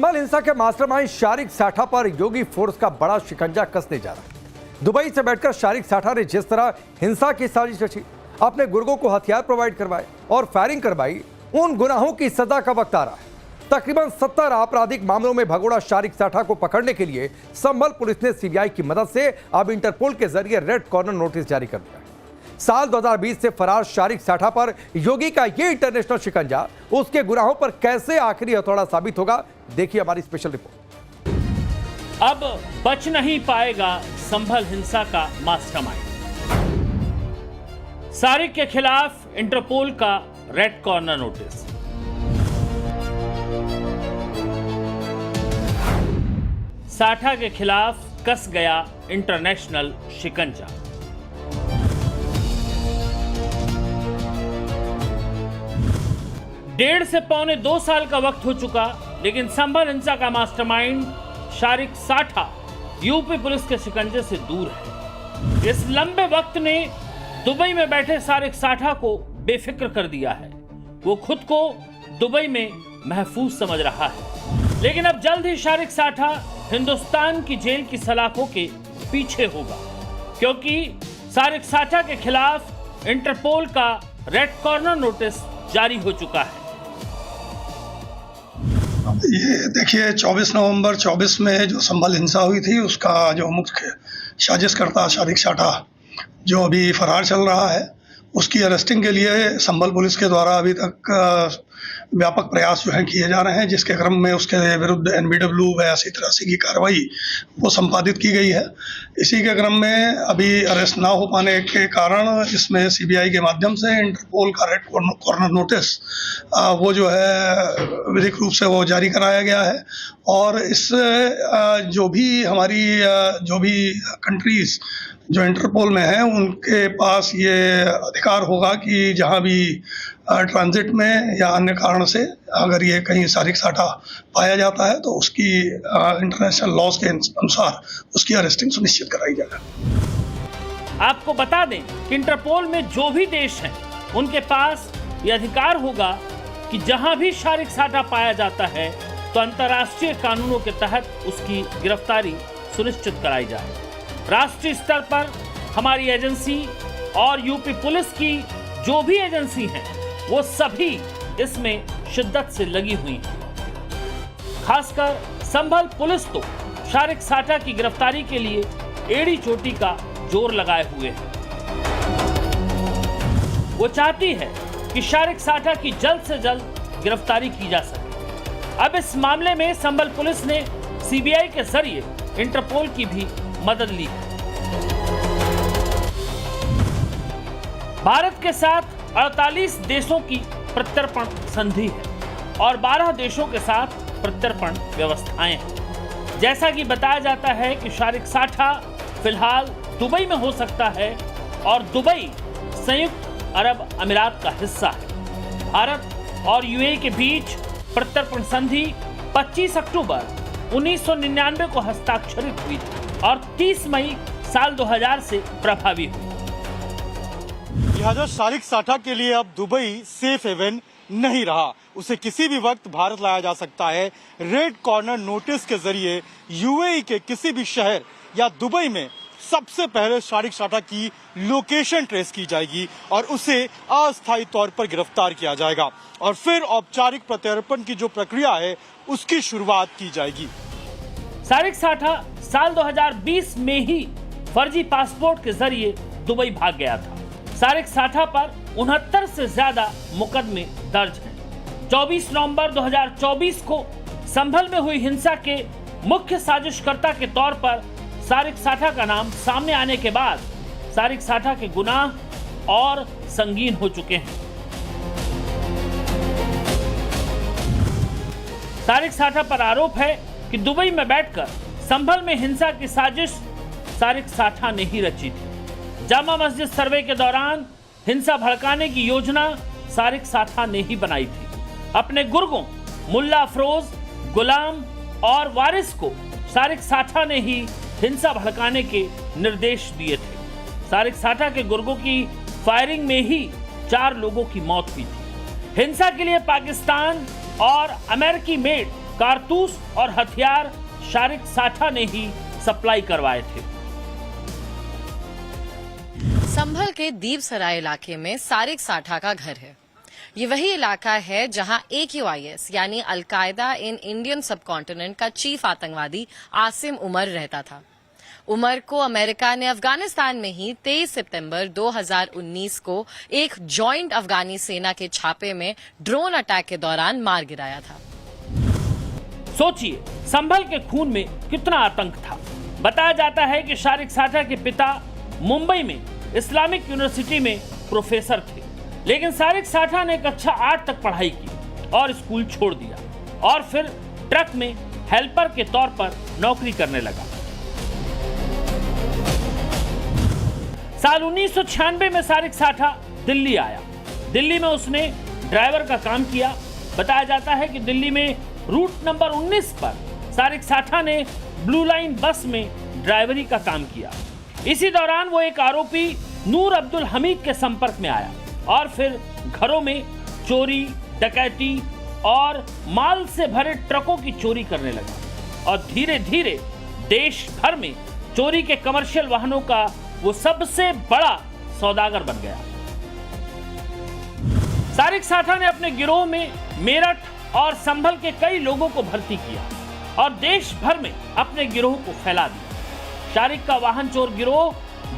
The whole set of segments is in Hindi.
संभल हिंसा के मास्टरमाइंड शारिक साठा पर योगी फोर्स का बड़ा शिकंजा कसने जा रहा है। दुबई से बैठकर शारिक साठा ने जिस तरह हिंसा की साजिश रची, अपने गुर्गों को हथियार प्रोवाइड करवाए और फायरिंग करवाई, उन गुनाहों की सजा का वक्त आ रहा है। तकरीबन 70 आपराधिक मामलों में भगोड़ा शारिक साठा को पकड़ने के लिए संभल पुलिस ने सीबीआई की मदद से अब इंटरपोल के जरिए रेड कॉर्नर नोटिस जारी कर दिया है। साल 2020 से फरार शारिक साठा पर योगी का ये इंटरनेशनल शिकंजा उसके गुनाहों पर कैसे आखिरी हथौड़ा साबित होगा, देखिए हमारी स्पेशल रिपोर्ट। अब बच नहीं पाएगा संभल हिंसा का मास्टरमाइंड। शारिक के खिलाफ इंटरपोल का रेड कॉर्नर नोटिस। साठा के खिलाफ कस गया इंटरनेशनल शिकंजा। डेढ़ से पौने 2 साल का वक्त हो चुका, लेकिन संभल हिंसा का मास्टरमाइंड शारिक साठा यूपी पुलिस के शिकंजे से दूर है। इस लंबे वक्त ने दुबई में बैठे शारिक साठा को बेफिक्र कर दिया है। वो खुद को दुबई में महफूज समझ रहा है, लेकिन अब जल्द ही शारिक साठा हिंदुस्तान की जेल की सलाखों के पीछे होगा, क्योंकि शारिक साठा के खिलाफ इंटरपोल का रेड कॉर्नर नोटिस जारी हो चुका है। ये देखिए 24 नवंबर 24 में जो संभल हिंसा हुई थी, उसका जो मुख्य साजिशकर्ता शारिक साठा जो अभी फरार चल रहा है, उसकी अरेस्टिंग के लिए संभल पुलिस के द्वारा अभी तक व्यापक प्रयास जो है किए जा रहे हैं, जिसके क्रम में उसके विरुद्ध NBW व 80-83 की कार्रवाई वो संपादित की गई है। इसी के क्रम में अभी अरेस्ट ना हो पाने के कारण इसमें सीबीआई के माध्यम से इंटरपोल का रेड कॉर्नर नोटिस वो जो है विधिक रूप से वो जारी कराया गया है। और इस जो भी कंट्रीज जो इंटरपोल में है, उनके पास ये अधिकार होगा कि जहां भी ट्रांजिट में या अन्य कारण से अगर ये कहीं शारिक साठा पाया जाता है तो उसकी इंटरनेशनल लॉज के अनुसार उसकी अरेस्टिंग सुनिश्चित कराई जाएगा। आपको बता दें कि इंटरपोल में जो भी देश हैं, उनके पास ये अधिकार होगा कि जहां भी शारिक साठा पाया जाता है तो अंतर्राष्ट्रीय कानूनों के तहत उसकी गिरफ्तारी सुनिश्चित कराई जाए। राष्ट्रीय स्तर पर हमारी एजेंसी और यूपी पुलिस की जो भी एजेंसी हैं, वो सभी इसमें शिद्दत से लगी हुई हैं। खासकर संभल पुलिस तो शारिक साठा की गिरफ्तारी के लिए एड़ी चोटी का जोर लगाए हुए है। वो चाहती है कि शारिक साठा की जल्द से जल्द गिरफ्तारी की जा सके। अब इस मामले में संभल पुलिस ने सीबीआई के जरिए इंटरपोल की भी मदद ली है। भारत के साथ 48 देशों की प्रत्यर्पण संधि है और 12 देशों के साथ प्रत्यर्पण व्यवस्थाएं हैं। जैसा कि बताया जाता है कि शारिक साठा फिलहाल दुबई में हो सकता है और दुबई संयुक्त अरब अमीरात का हिस्सा है। भारत और यूएई के बीच प्रत्यर्पण संधि 25 अक्टूबर 1999 को हस्ताक्षरित हुई थी और 30 मई साल 2000 से प्रभावी हुई। लिहाजा शारिक साठा के लिए अब दुबई सेफ हेवन नहीं रहा। उसे किसी भी वक्त भारत लाया जा सकता है। रेड कॉर्नर नोटिस के जरिए यूएई के किसी भी शहर या दुबई में सबसे पहले शारिक साठा की लोकेशन ट्रेस की जाएगी और उसे अस्थायी तौर पर गिरफ्तार किया जाएगा और फिर औपचारिक प्रत्यर्पण की जो प्रक्रिया है, उसकी शुरुआत की जाएगी। शारिक साठा साल 2020 में ही फर्जी पासपोर्ट के जरिए दुबई भाग गया था। शारिक साठा पर 69 से ज्यादा मुकदमे दर्ज हैं। 24 नवंबर 2024 को संभल में हुई हिंसा के मुख्य साजिशकर्ता के तौर पर शारिक साठा का नाम सामने आने के बाद शारिक साठा के गुनाह और संगीन हो चुके हैं। शारिक साठा पर आरोप है कि दुबई में बैठकर संभल में हिंसा की साजिश शारिक साठा ने ही रची थी। जामा मस्जिद सर्वे के दौरान हिंसा भड़काने की योजना शारिक साठा ने ही बनाई थी। अपने गुर्गों मुल्ला अफरोज, गुलाम और वारिस को शारिक साठा ने ही हिंसा भड़काने के निर्देश दिए थे। शारिक साठा के गुर्गों की फायरिंग में ही 4 लोगों की मौत हुई थी। हिंसा के लिए पाकिस्तान और अमेरिकी मेड कारतूस और हथियार शारिक साठा ने ही सप्लाई करवाए थे। संभल के दीपसराय इलाके में सारिक साठा का घर है। ये वही इलाका है जहां AQIS यानी अलकायदा इन इंडियन सबकॉन्टिनेंट का चीफ आतंकवादी आसिम उमर रहता था। उमर को अमेरिका ने अफगानिस्तान में ही 23 सितंबर 2019 को एक जॉइंट अफगानी सेना के छापे में ड्रोन अटैक के दौरान मार गिराया था। सोचिए, संभल के खून में कितना आतंक था। बताया जाता है कि शारिक साठा के पिता मुंबई में इस्लामिक यूनिवर्सिटी में प्रोफेसर थे, लेकिन शारिक साठा ने कक्षा 8 तक पढ़ाई की और स्कूल छोड़ दिया और फिर ट्रक में हेल्पर के तौर पर नौकरी करने लगा। साल 1996 में शारिक साठा दिल्ली आया। दिल्ली में उसने ड्राइवर का काम किया। बताया जाता है कि दिल्ली में रूट नंबर 19 पर शारिक साठा ने ब्लू लाइन बस में ड्राइवरी का काम किया। इसी दौरान वो एक आरोपी नूर अब्दुल हमीद के संपर्क में आया और फिर घरों में चोरी, डकैती और माल से भरे ट्रकों की चोरी करने लगा और धीरे धीरे देश भर में चोरी के कमर्शियल वाहनों का वो सबसे बड़ा सौदागर बन गया। शारिक साठा ने अपने गिरोह में मेरठ और संभल के कई लोगों को भर्ती किया और देश भर में अपने गिरोह को फैला दिया। शारिक का वाहन चोर गिरोह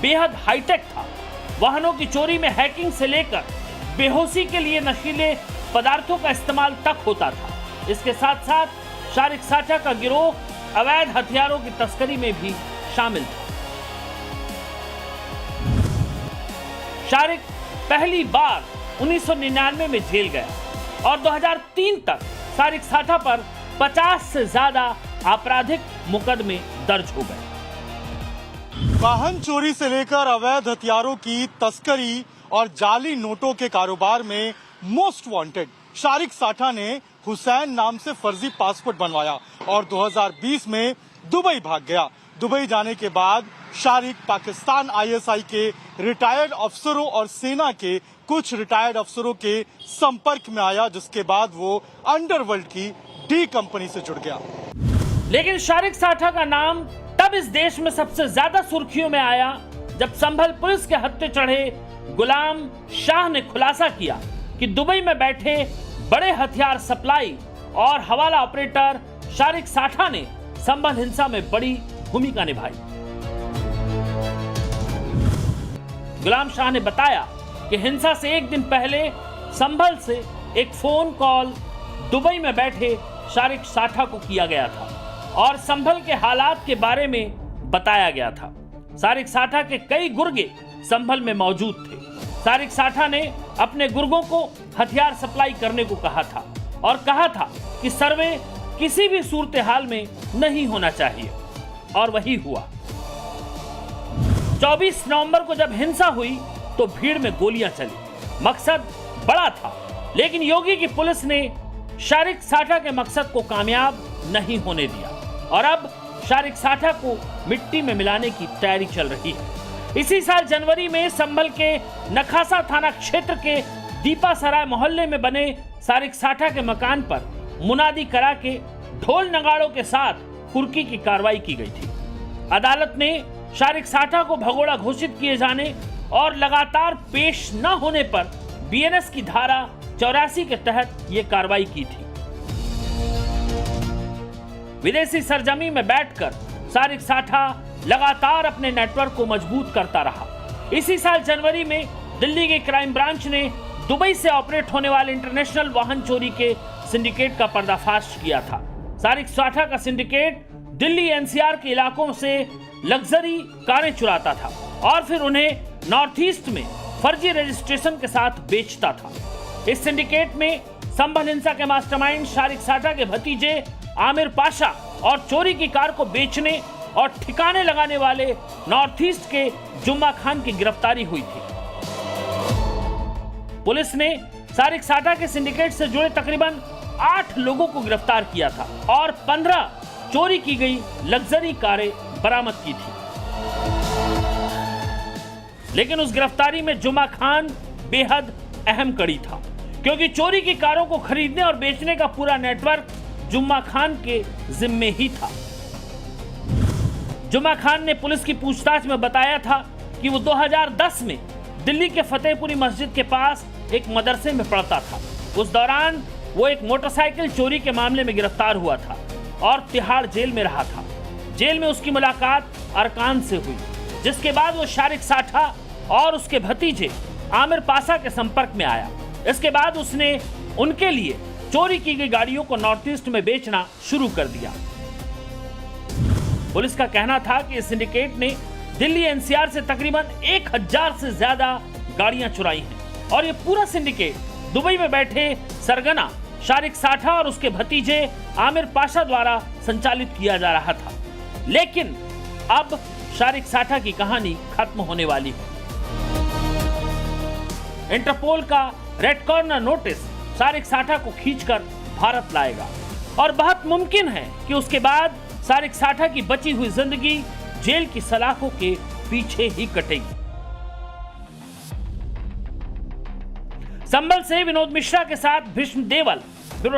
बेहद हाईटेक था। वाहनों की चोरी में हैकिंग से लेकर बेहोशी के लिए नशीले पदार्थों का इस्तेमाल तक होता था। इसके साथ साथ शारिक साठा का गिरोह अवैध हथियारों की तस्करी में भी शामिल था। शारिक पहली बार 1999 में जेल गया और 2003 तक शारिक साठा पर 50 से ज्यादा आपराधिक मुकदमे दर्ज हो गए। वाहन चोरी से लेकर अवैध हथियारों की तस्करी और जाली नोटों के कारोबार में मोस्ट वांटेड शारिक साठा ने हुसैन नाम से फर्जी पासपोर्ट बनवाया और 2020 में दुबई भाग गया। दुबई जाने के बाद शारिक पाकिस्तान ISI के रिटायर्ड अफसरों और सेना के कुछ रिटायर्ड अफसरों के संपर्क में आया, जिसके बाद वो अंडरवर्ल्ड की डी कंपनी से जुड़ गया। लेकिन शारिक साठा का नाम तब इस देश में सबसे ज्यादा सुर्खियों में आया जब संभल पुलिस के हत्थे चढ़े गुलाम शाह ने खुलासा किया कि दुबई में बैठे बड़े हथियार सप्लाई और हवाला ऑपरेटर शारिक साठा ने संभल हिंसा में बड़ी भूमिका निभाई। गुलाम शाह ने बताया कि हिंसा से एक दिन पहले संभल से एक फोन कॉल दुबई में बैठे शारिक साठा को किया गया था और संभल के हालात के बारे में बताया गया था। शारिक साठा के कई गुर्गे संभल में मौजूद थे। शारिक साठा ने अपने गुर्गों को हथियार सप्लाई करने को कहा था और कहा था कि सर्वे किसी भी सूरत हाल में नहीं होना चाहिए, और वही हुआ। 24 नवंबर को जब हिंसा हुई तो भीड़ में गोलियां चली। मकसद बड़ा था, लेकिन योगी की पुलिस ने शारिक साठा के मकसद को कामयाब नहीं होने दिया और अब शारिक साठा को मिट्टी में मिलाने की तैयारी चल रही है। इसी साल जनवरी में संभल के नखासा थाना क्षेत्र के दीपासराय मोहल्ले में बने शारिक साठा के मकान पर मुनादी करा के ढोल नगाड़ों के साथ कुर्की की कार्रवाई की गई थी। अदालत ने शारिक साठा को भगोड़ा घोषित किए जाने और लगातार पेश न होने पर BNS की धारा 84 के तहत यह कार्रवाई की थी। विदेशी सरजमी में बैठकर शारिक साठा लगातार अपने नेटवर्क को मजबूत करता रहा। इसी साल जनवरी में दिल्ली की क्राइम ब्रांच ने दुबई से ऑपरेट होने वाले इंटरनेशनल वाहन चोरी के सिंडिकेट का पर्दाफाश किया था। शारिक साठा का सिंडिकेट दिल्ली NCR के इलाकों से लग्जरी कारें चुराता था और फिर उन्हें नॉर्थ ईस्ट में फर्जी रजिस्ट्रेशन के साथ बेचता था। इस सिंडिकेट में संभल हिंसा के मास्टरमाइंड शारिक साठा के भतीजे आमिर पाशा और चोरी की कार को बेचने और ठिकाने लगाने वाले नॉर्थ ईस्ट के जुम्मा खान की गिरफ्तारी हुई थी। पुलिस ने शारिक साठा के सिंडिकेट से जुड़े तकरीबन 8 लोगों को गिरफ्तार किया था और 15 चोरी की गई लग्जरी कारें बरामद की थी। लेकिन उस गिरफ्तारी में जुम्मा खान बेहद अहम कड़ी था, क्योंकि चोरी की कारों को खरीदने और बेचने का पूरा नेटवर्क जुम्मा खान के जिम्मे ही था। जुम्मा खान ने पुलिस की पूछताछ में बताया था कि वो 2010 में दिल्ली के फतेहपुरी मस्जिद के पास एक मदरसे में पढ़ता था। उस दौरान वो एक मोटरसाइकिल चोरी के मामले में गिरफ्तार हुआ था और तिहाड़ जेल में रहा था। जेल में उसकी मुलाकात अरकान से हुई, जिसके बाद वो शारिक साठा और उसके भतीजे आमिर पाशा के संपर्क में आया। इसके बाद उसने उनके लिए चोरी की गई गाड़ियों को नॉर्थ ईस्ट में बेचना शुरू कर दिया। पुलिस का कहना था कि इस सिंडिकेट ने दिल्ली एनसीआर से तकरीबन 1000 से ज्यादा गाड़ियां चुराई हैं और ये पूरा सिंडिकेट दुबई में बैठे सरगना शारिक साठा और उसके भतीजे आमिर पाशा द्वारा संचालित किया जा रहा था। लेकिन अब शारिक साठा की कहानी खत्म होने वाली है। इंटरपोल का रेड कॉर्नर नोटिस शारिक साठा को खींचकर भारत लाएगा और बहुत मुमकिन है कि उसके बाद शारिक साठा की बची हुई जिंदगी जेल की सलाखों के पीछे ही कटेगी। संभल से विनोद मिश्रा के साथ भीष्म देवल,